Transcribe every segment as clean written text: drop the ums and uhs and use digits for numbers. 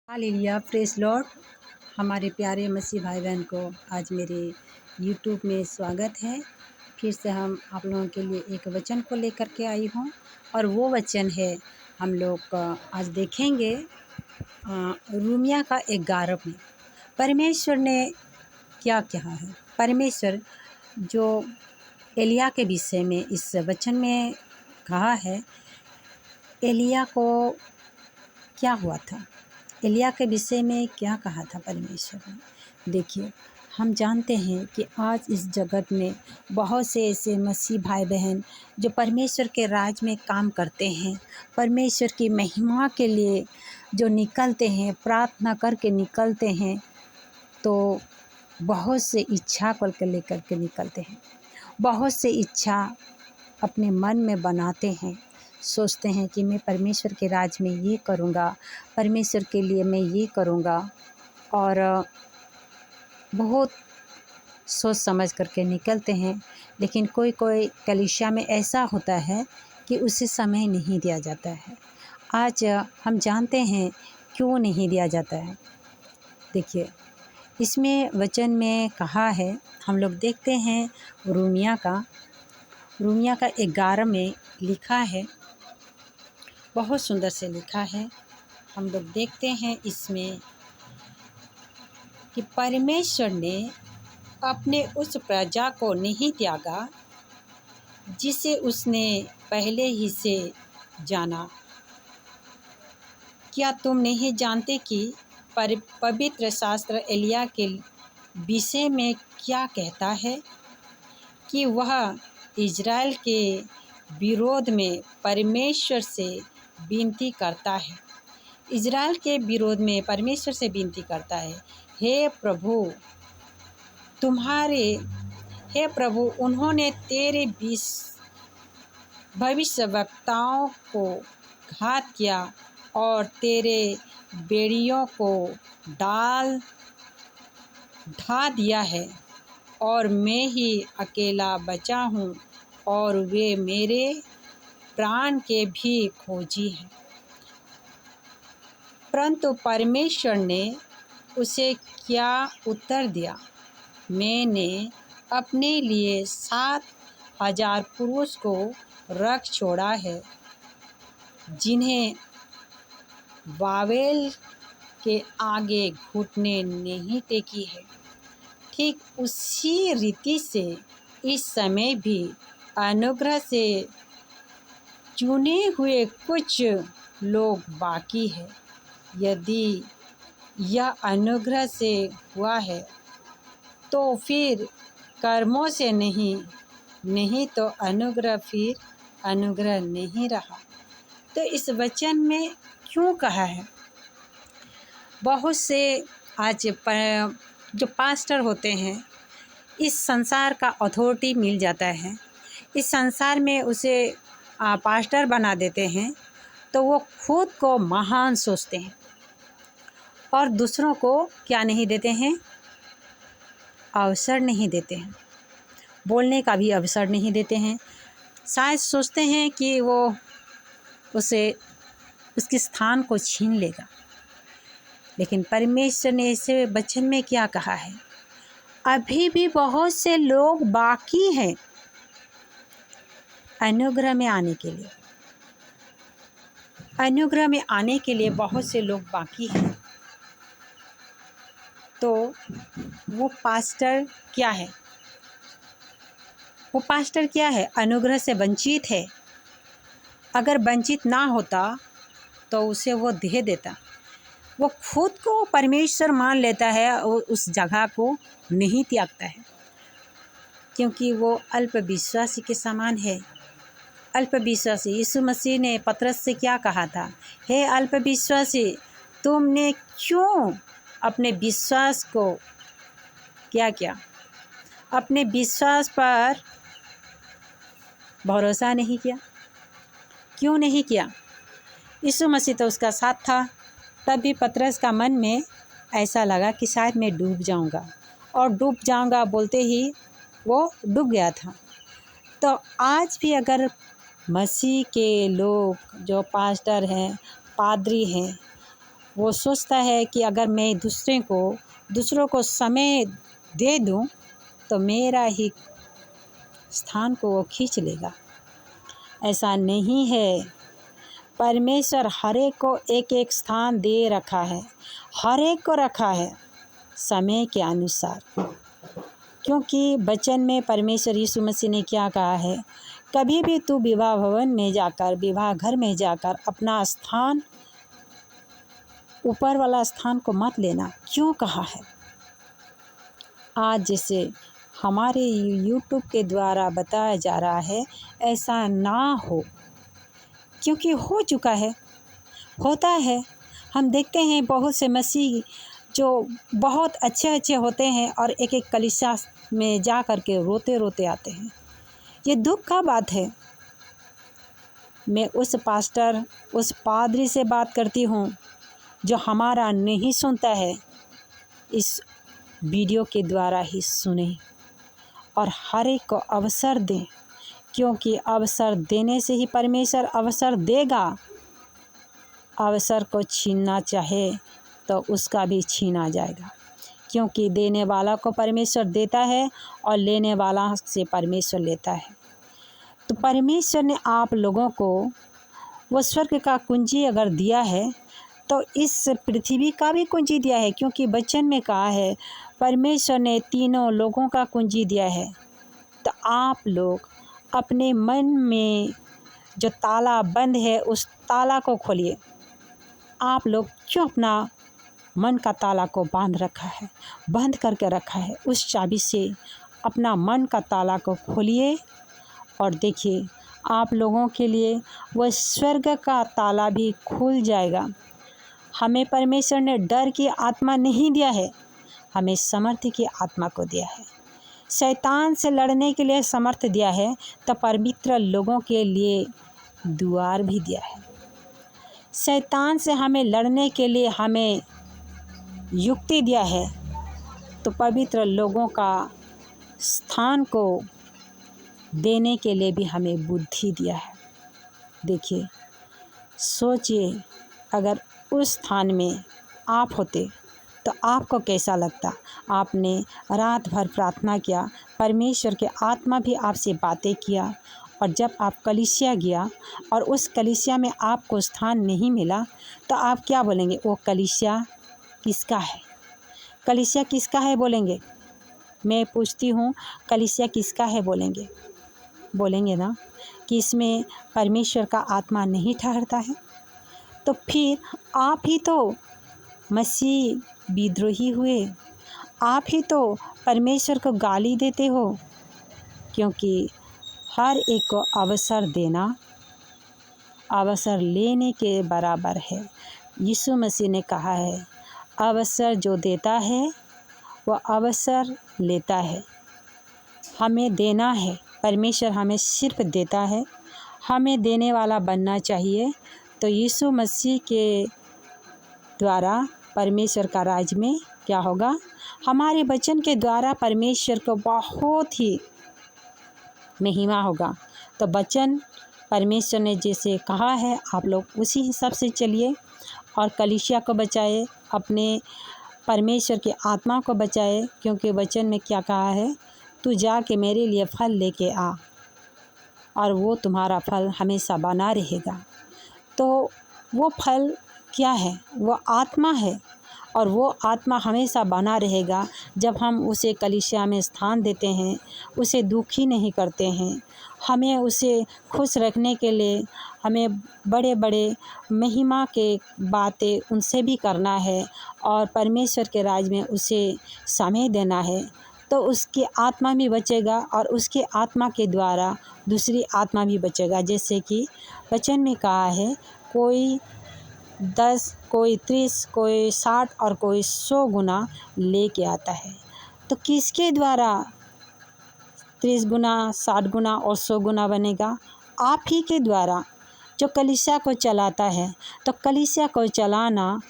Hallelujah praise Lord. हमारे प्यारे मसीह भाई बहन को आज मेरे यूट्यूब में स्वागत है। फिर से हम आप लोगों के लिए एक वचन को लेकर के आई हूँ और वो वचन है हम लोग आज देखेंगे रोमिया का 11 में परमेश्वर ने क्या कहा है। परमेश्वर जो एलिया के विषय में इस वचन में कहा है, एलिया को क्या हुआ था, एलिया के विषय में क्या कहा था परमेश्वर ने। देखिए, हम जानते हैं कि आज इस जगत में बहुत से ऐसे मसीह भाई बहन जो परमेश्वर के राज में काम करते हैं, परमेश्वर की महिमा के लिए जो निकलते हैं, प्रार्थना करके निकलते हैं, तो बहुत से इच्छा को लेकर के निकलते हैं। बहुत से इच्छा अपने मन में बनाते हैं, सोचते हैं कि मैं परमेश्वर के राज में ये करूँगा, परमेश्वर के लिए मैं ये करूँगा, और बहुत सोच समझ करके निकलते हैं। लेकिन कोई कोई कलीसिया में ऐसा होता है कि उसे समय नहीं दिया जाता है। आज हम जानते हैं क्यों नहीं दिया जाता है। देखिए, इसमें वचन में कहा है, हम लोग देखते हैं रोमिया का 11 में लिखा है, बहुत सुंदर से लिखा है। हम लोग देखते हैं इसमें कि परमेश्वर ने अपने उस प्रजा को नहीं त्यागा जिसे उसने पहले ही से जाना। क्या तुम नहीं जानते कि पवित्र शास्त्र एलिया के विषय में क्या कहता है कि वह इज़राइल के विरोध में परमेश्वर से विनती करता है। इज़राइल के विरोध में परमेश्वर से विनती करता है, हे प्रभु, उन्होंने तेरे भविष्यवक्ताओं को घात किया और तेरे बेड़ियों को ढा दिया है, और मैं ही अकेला बचा हूँ और वे मेरे प्राण के भी खोजी हैं। परंतु परमेश्वर ने उसे क्या उत्तर दिया, मैंने अपने लिए 7,000 पुरुष को रख छोड़ा है, जिन्हें बाबेल के आगे घुटने नहीं टेकी है। ठीक उसी रीति से इस समय भी अनुग्रह से चुने हुए कुछ लोग बाकी है। यदि यह अनुग्रह से हुआ है तो फिर कर्मों से नहीं तो अनुग्रह फिर अनुग्रह नहीं रहा। तो इस वचन में क्यों कहा है, बहुत से आज जो पास्टर होते हैं, इस संसार का अथॉरिटी मिल जाता है, इस संसार में उसे पास्टर बना देते हैं, तो वो खुद को महान सोचते हैं और दूसरों को क्या नहीं देते हैं, अवसर नहीं देते हैं, बोलने का भी अवसर नहीं देते हैं। शायद सोचते हैं कि वो उसके स्थान को छीन लेगा। लेकिन परमेश्वर ने इसे वचन में क्या कहा है, अभी भी बहुत से लोग बाकी हैं अनुग्रह में आने के लिए। अनुग्रह में आने के लिए बहुत से लोग बाकी हैं। तो वो पास्टर क्या है, वो पास्टर क्या है, अनुग्रह से वंचित है। अगर वंचित ना होता तो उसे वो दे देता। वो खुद को परमेश्वर मान लेता है, उस जगह को नहीं त्यागता है, क्योंकि वो अल्प विश्वासी के समान है। अल्प विश्वासी, यीशु मसीह ने पतरस से क्या कहा था, हे अल्प विश्वासी, तुमने क्यों अपने विश्वास को क्या किया, अपने विश्वास पर भरोसा नहीं किया। क्यों नहीं किया? यीशु मसीह तो उसका साथ था। तब भी पतरस का मन में ऐसा लगा कि शायद मैं डूब जाऊंगा, और डूब जाऊंगा बोलते ही वो डूब गया था। तो आज भी अगर मसीह के लोग जो पास्टर हैं, पादरी हैं, वो सोचता है कि अगर मैं दूसरों को समय दे दूं तो मेरा ही स्थान को वो खींच लेगा। ऐसा नहीं है। परमेश्वर हर एक को एक एक स्थान दे रखा है, हर एक को रखा है समय के अनुसार। क्योंकि वचन में परमेश्वर यीशु मसीह ने क्या कहा है, कभी भी तू विवाह भवन में जाकर, विवाह घर में जाकर अपना स्थान, ऊपर वाला स्थान को मत लेना। क्यों कहा है? आज जैसे हमारे यूट्यूब के द्वारा बताया जा रहा है, ऐसा ना हो, क्योंकि हो चुका है, होता है। हम देखते हैं बहुत से मसीह जो बहुत अच्छे होते हैं और एक एक कलीसिया में जा कर के रोते रोते आते हैं। ये दुख का बात है। मैं उस पास्टर, उस पादरी से बात करती हूँ जो हमारा नहीं सुनता है, इस वीडियो के द्वारा ही सुने और हर एक को अवसर दें, क्योंकि अवसर देने से ही परमेश्वर अवसर देगा। अवसर को छीनना चाहे तो उसका भी छीना जाएगा, क्योंकि देने वाला को परमेश्वर देता है और लेने वाला से परमेश्वर लेता है। तो परमेश्वर ने आप लोगों को वो स्वर्ग का कुंजी अगर दिया है तो इस पृथ्वी का भी कुंजी दिया है, क्योंकि वचन में कहा है परमेश्वर ने तीनों लोगों का कुंजी दिया है। तो आप लोग अपने मन में जो ताला बंद है उस ताला को खोलिए। आप लोग क्यों अपना मन का ताला को बंद करके रखा है? उस चाबी से अपना मन का ताला को खोलिए और देखिए आप लोगों के लिए वह स्वर्ग का ताला भी खुल जाएगा। हमें परमेश्वर ने डर की आत्मा नहीं दिया है, हमें समर्थ की आत्मा को दिया है। शैतान से लड़ने के लिए समर्थ दिया है, तो पवित्र लोगों के लिए द्वार भी दिया है। शैतान से हमें लड़ने के लिए हमें युक्ति दिया है, तो पवित्र लोगों का स्थान को देने के लिए भी हमें बुद्धि दिया है। देखिए, सोचिए, अगर उस स्थान में आप होते तो आपको कैसा लगता? आपने रात भर प्रार्थना किया, परमेश्वर के आत्मा भी आपसे बातें किया, और जब आप कलीसिया गया और उस कलीसिया में आपको स्थान नहीं मिला तो आप क्या बोलेंगे? वो कलीसिया किसका है? कलीसिया किसका है बोलेंगे? मैं पूछती हूँ, कलीसिया किसका है बोलेंगे? बोलेंगे ना कि इसमें परमेश्वर का आत्मा नहीं ठहरता है। तो फिर आप ही तो मसीह विद्रोही हुए, आप ही तो परमेश्वर को गाली देते हो, क्योंकि हर एक को अवसर देना अवसर लेने के बराबर है। यीशु मसीह ने कहा है, अवसर जो देता है वह अवसर लेता है। हमें देना है, परमेश्वर हमें सिर्फ देता है, हमें देने वाला बनना चाहिए। तो यीशु मसीह के द्वारा परमेश्वर का राज में क्या होगा? हमारे वचन के द्वारा परमेश्वर को बहुत ही महिमा होगा। तो वचन परमेश्वर ने जैसे कहा है आप लोग उसी हिसाब से चलिए और कलीसिया को बचाए, अपने परमेश्वर की आत्मा को बचाए, क्योंकि वचन में क्या कहा है? तू जाके मेरे लिए फल लेके आ और वो तुम्हारा फल हमेशा बना रहेगा। तो वो फल क्या है? वो आत्मा है, और वो आत्मा हमेशा बना रहेगा जब हम उसे कलीसिया में स्थान देते हैं, उसे दुखी नहीं करते हैं। हमें उसे खुश रखने के लिए हमें बड़े बड़े महिमा के बातें उनसे भी करना है और परमेश्वर के राज में उसे समय देना है, तो उसकी आत्मा भी बचेगा और उसके आत्मा के द्वारा दूसरी आत्मा भी बचेगा। जैसे कि वचन में कहा है, कोई 10, कोई 30, कोई 60 और कोई 100 गुना लेके आता है। तो किसके द्वारा 30 गुना, 60 गुना और 100 गुना बनेगा? आप ही के द्वारा, जो कलीसिया को चलाता है। तो कलीसिया को चलाना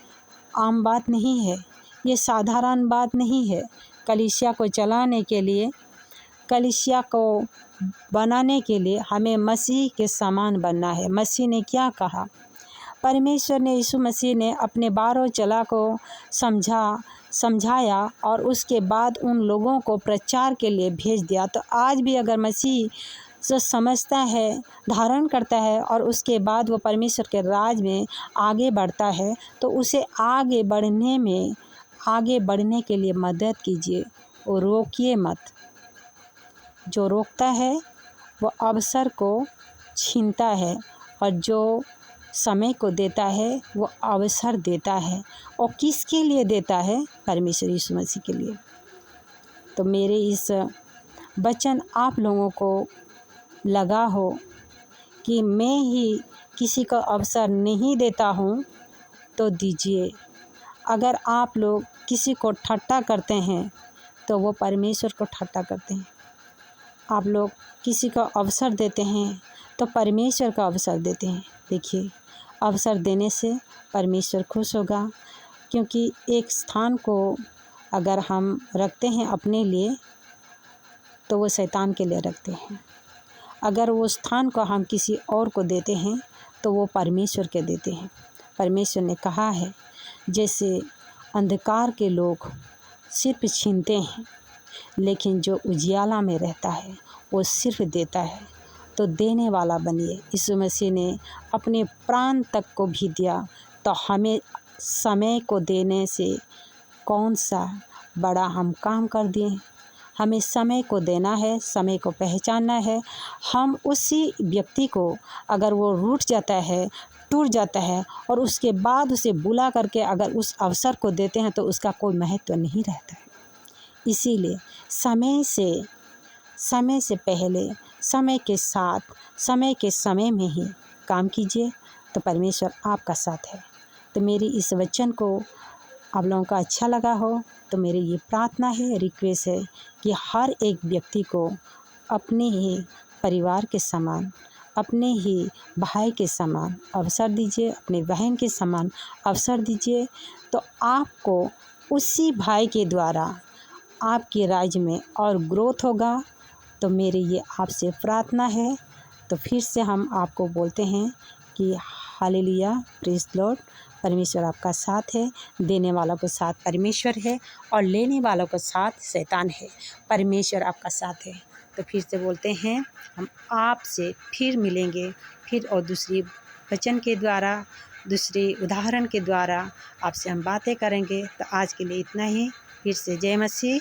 आम बात नहीं है, ये साधारण बात नहीं है। कलीसिया को चलाने के लिए, कलीसिया को बनाने के लिए हमें मसीह के समान बनना है। मसीह ने क्या कहा? परमेश्वर ने, यीशु मसीह ने अपने 12 चेला को समझाया और उसके बाद उन लोगों को प्रचार के लिए भेज दिया। तो आज भी अगर मसीह जो समझता है, धारण करता है और उसके बाद वो परमेश्वर के राज में आगे बढ़ता है, तो उसे आगे बढ़ने के लिए मदद कीजिए और रोकिए मत। जो रोकता है वो अवसर को छीनता है और जो समय को देता है वो अवसर देता है। और किसके लिए देता है? परमेश्वर यीशु मसीह के लिए। तो मेरे इस वचन आप लोगों को लगा हो कि मैं ही किसी को अवसर नहीं देता हूँ, तो दीजिए। अगर आप लोग किसी को ठट्ठा करते हैं तो वो परमेश्वर को ठट्ठा करते हैं। आप लोग किसी को अवसर देते हैं तो परमेश्वर का अवसर देते हैं। देखिए, अवसर देने से परमेश्वर खुश होगा, क्योंकि एक स्थान को अगर हम रखते हैं अपने लिए तो वो शैतान के लिए रखते हैं। अगर वो स्थान को हम किसी और को देते हैं तो वो परमेश्वर के देते हैं। परमेश्वर ने कहा है, जैसे अंधकार के लोग सिर्फ छीनते हैं, लेकिन जो उजियाला में रहता है वो सिर्फ देता है। तो देने वाला बनिए। यीशु मसीह ने अपने प्राण तक को भी दिया, तो हमें समय को देने से कौन सा बड़ा हम काम कर दिए। हमें समय को देना है, समय को पहचानना है। हम उसी व्यक्ति को अगर वो रूठ जाता है, टूट जाता है और उसके बाद उसे बुला करके अगर उस अवसर को देते हैं तो उसका कोई महत्व नहीं रहता है। इसीलिए समय से पहले, समय के साथ, समय के समय में ही काम कीजिए, तो परमेश्वर आपका साथ है। तो मेरी इस वचन को आप लोगों का अच्छा लगा हो तो मेरी ये प्रार्थना है, रिक्वेस्ट है कि हर एक व्यक्ति को अपने ही परिवार के समान, अपने ही भाई के समान अवसर दीजिए, अपने बहन के समान अवसर दीजिए। तो आपको उसी भाई के द्वारा आपके राज्य में और ग्रोथ होगा। तो मेरी ये आपसे प्रार्थना है। तो फिर से हम आपको बोलते हैं कि हालेलुया, प्रेज़ लॉर्ड। परमेश्वर आपका साथ है। देने वालों के साथ परमेश्वर है और लेने वालों के साथ शैतान है। परमेश्वर आपका साथ है। तो फिर से बोलते हैं, हम आपसे फिर मिलेंगे, फिर और दूसरी वचन के द्वारा, दूसरे उदाहरण के द्वारा आपसे हम बातें करेंगे। तो आज के लिए इतना ही। फिर से जय मसीह।